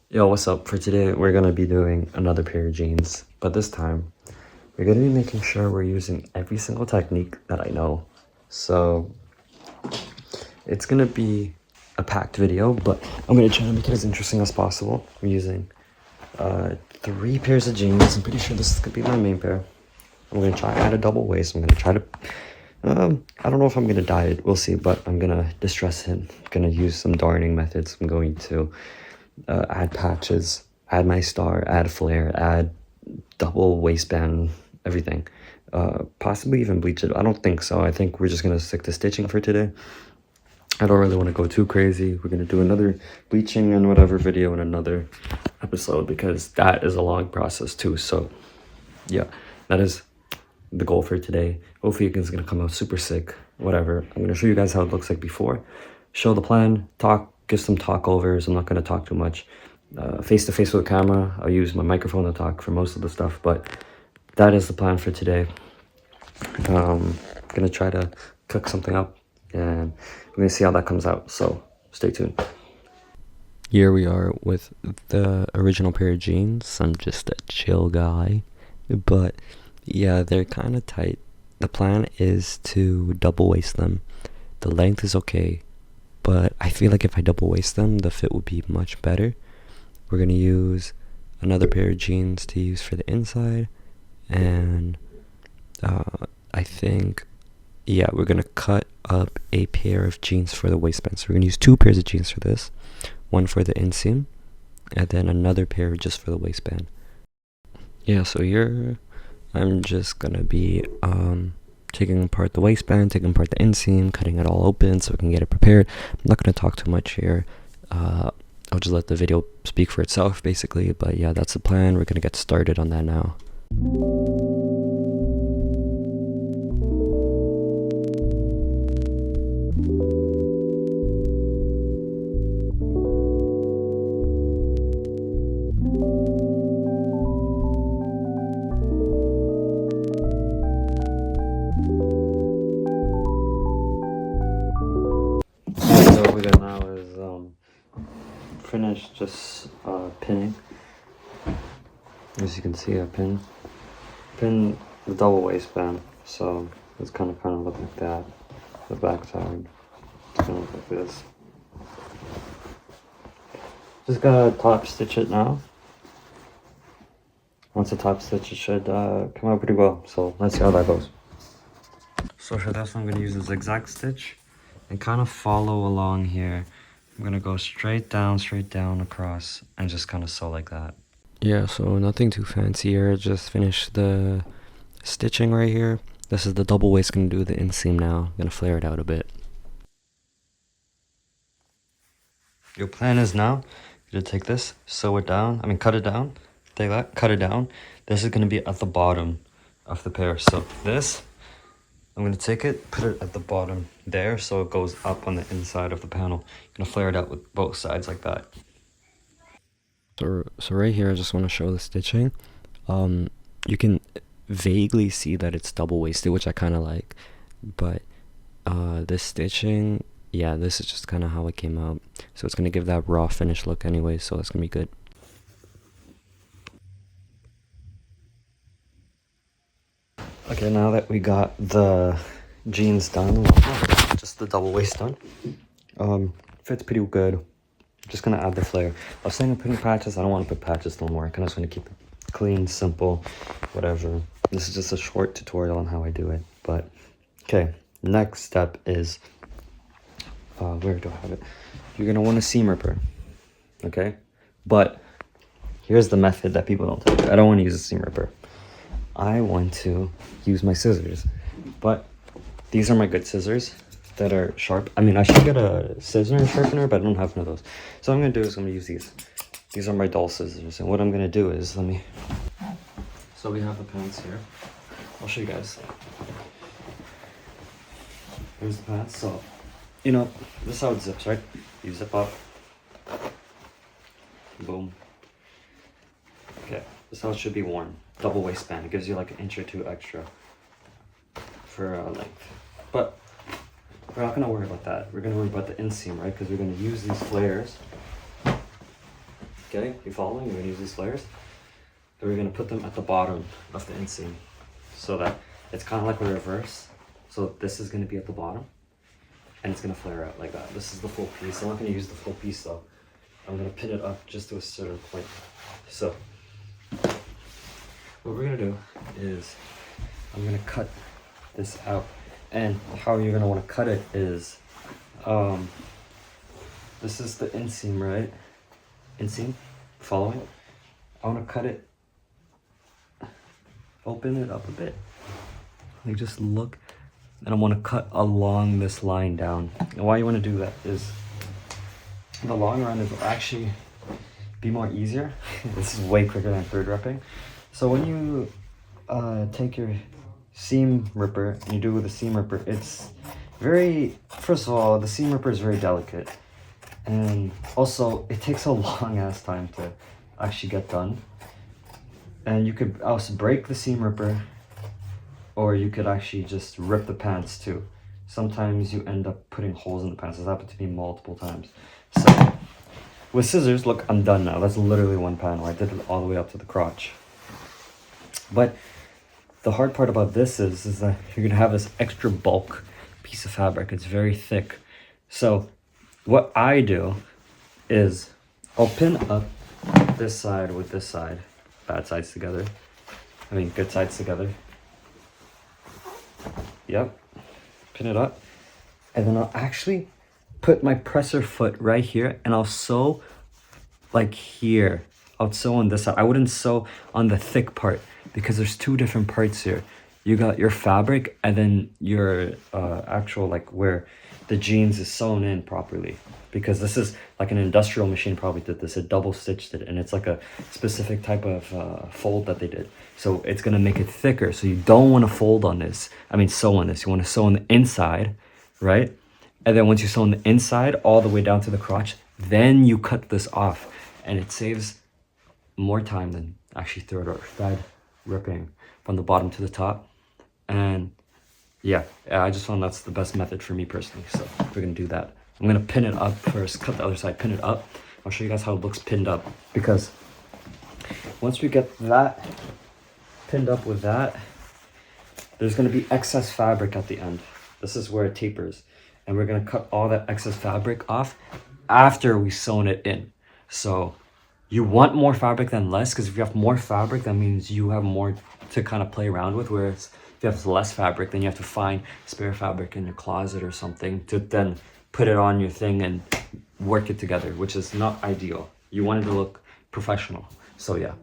Yo, what's up? For today, we're gonna be doing another pair of jeans, but this time, we're gonna be making sure we're using every single technique that I know. So, it's gonna be a packed video, but I'm gonna try to make it as interesting as possible. I'm using 3 pairs of jeans. I'm pretty sure this is gonna be my main pair. I'm gonna try to add a double waist. I'm gonna try to, I don't know if I'm gonna dye it, we'll see, but I'm gonna distress it. I'm gonna use some darning methods. I'm going to add patches, add my star, add flare, add double waistband, everything. Possibly even bleach it. I don't think so. I think we're just gonna stick to stitching for today. I don't really want to go too crazy. We're gonna do another bleaching and whatever video in another episode because that is a long process too. So yeah, that is the goal for today. Hopefully it's gonna come out super sick. Whatever. I'm gonna show you guys how it looks like before. Show the plan, talk, give some talkovers. I'm not gonna talk too much. Face to face with the camera. I'll use my microphone to talk for most of the stuff, but that is the plan for today. Gonna try to cook something up and we're gonna see how that comes out. So stay tuned. Here we are with the original pair of jeans. I'm just a chill guy, but yeah, they're kind of tight. The plan is to double waist them. The length is okay, but I feel like if I double waist them, the fit would be much better. We're gonna use another pair of jeans to use for the inside, and I think, yeah, we're gonna cut up a pair of jeans for the waistband. So we're gonna use 2 pairs of jeans for this, one for the inseam, and then another pair just for the waistband. Yeah, so here I'm just gonna be taking apart the waistband, taking apart the inseam, cutting it all open so we can get it prepared. I'm not gonna talk too much here. I'll just let the video speak for itself, basically. But yeah, that's the plan. We're gonna get started on that now. So what we got now is finished just pinning. As you can see, I pin the double waistband, so it's kind of look like that. The back side, it's gonna look like this. Just gotta top stitch it now. Once the top stitch, it should come out pretty well. So let's see how that goes. So for this, I'm gonna use a zigzag stitch and kind of follow along here. I'm gonna go straight down across, and just kind of sew like that. Yeah, so nothing too fancy here. Just finished the stitching right here. This is the double waist. Gonna do the inseam now. Gonna flare it out a bit. Your plan is now you're gonna take this, sew it down. I mean, cut it down. Take that, cut it down. This is gonna be at the bottom of the pair. So this, I'm gonna take it, put it at the bottom there, so it goes up on the inside of the panel. Gonna flare it out with both sides like that. So right here, I just want to show the stitching. You can vaguely see that it's double waisted, which I kind of like, but this stitching, yeah, this is just kind of how it came out. So it's gonna give that raw finish look anyway, so that's gonna be good. Okay, now that we got the jeans done, well, just the double waist done, fits pretty good. Just gonna add the flare. I was saying I'm putting patches. I don't want to put patches no more. I'm just gonna keep it clean, simple, whatever. This is just a short tutorial on how I do it. But okay, next step is where do I have it? You're gonna want a seam ripper, okay? But here's the method that people don't tell you. I don't want to use a seam ripper. I want to use my scissors, but these are my good scissors that are sharp. I mean, I should get a scissor sharpener, but I don't have one of those. So what I'm gonna do is I'm gonna use these. These are my dull scissors, and what I'm gonna do is so we have the pants here. I'll show you guys. Here's the pants. So, you know, this is how it zips, right? You zip up. Boom. Okay, this is how it should be worn. Double waistband. It gives you like an inch or 2 extra for length. But we're not gonna worry about that. We're gonna worry about the inseam, right? Because we're gonna use these flares Okay, you following? You're gonna use these flares, and we're gonna put them at the bottom of the inseam, so that it's kind of like a reverse. So this is gonna be at the bottom, and it's gonna flare out like that. This is the full piece. I'm not gonna use the full piece though. I'm gonna pin it up just to a certain point. So what we're gonna do is I'm gonna cut this out, and how you're gonna want to cut it is, this is the inseam, right? Inseam, following. I want to cut it, open it up a bit, like just look, and I want to cut along this line down. And why you want to do that is, in the long run, it will actually be more easier. This is way quicker than third repping. So when you take your seam ripper and you do with a seam ripper, it's very, first of all, the seam ripper is very delicate, and also it takes a long ass time to actually get done. And you could also break the seam ripper, or you could actually just rip the pants too. Sometimes you end up putting holes in the pants. It's happened to me multiple times. So with scissors, look, I'm done now. That's literally one panel. I did it all the way up to the crotch. But the hard part about this is that you're gonna have this extra bulk piece of fabric. It's very thick. So what I do is I'll pin up this side with this side, bad sides together. I mean, good sides together. Yep, pin it up. And then I'll actually put my presser foot right here, and I'll sew like here. I'll sew on this side. I wouldn't sew on the thick part, because there's two different parts here. You got your fabric, and then your actual, like, where the jeans is sewn in properly. Because this is like an industrial machine probably did this. It double stitched it, and it's like a specific type of fold that they did. So it's gonna make it thicker. So you don't wanna fold on this. I mean, sew on this. You wanna sew on the inside, right? And then once you sew on the inside all the way down to the crotch, then you cut this off, and it saves more time than actually thread ripping from the bottom to the top. And yeah, I just found that's the best method for me personally. So we're gonna do that. I'm gonna pin it up first, cut the other side, pin it up. I'll show you guys how it looks pinned up, because once we get that pinned up with that, there's gonna be excess fabric at the end. This is where it tapers, and we're gonna cut all that excess fabric off after we sewn it in. So you want more fabric than less, because if you have more fabric, that means you have more to kind of play around with, whereas if you have less fabric, then you have to find spare fabric in your closet or something to then put it on your thing and work it together, which is not ideal. You want it to look professional. So yeah.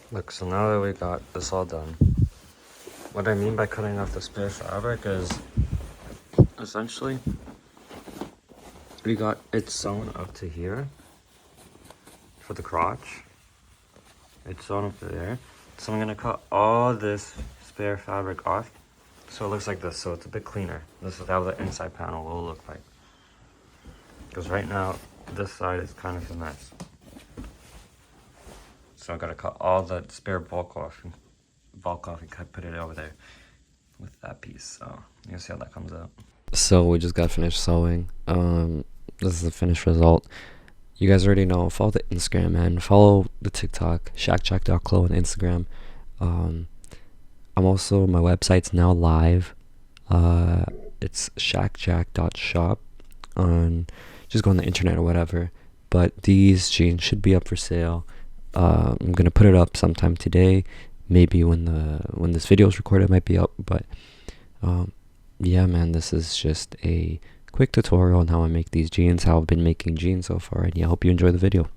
Look, so now that we got this all done, what I mean by cutting off the spare fabric is essentially we got it sewn up to here for the crotch. It's sewn up to there. So I'm gonna cut all this spare fabric off so it looks like this, so it's a bit cleaner. This is how the inside panel will look like. Because right now, this side is kind of a mess. So I gotta cut all the spare bulk off and put it over there with that piece. So you'll see how that comes out. So we just got finished sewing. This is the finished result. You guys already know. Follow the Instagram and follow the TikTok, shackjack.clo on Instagram. I'm also, my website's now live. It's shackjack.shop. Just go on the internet or whatever. But these jeans should be up for sale. I'm gonna put it up sometime today. Maybe when this video is recorded, it might be up. But yeah, man, this is just a quick tutorial on how I make these jeans, how I've been making jeans so far. And yeah, I hope you enjoy the video.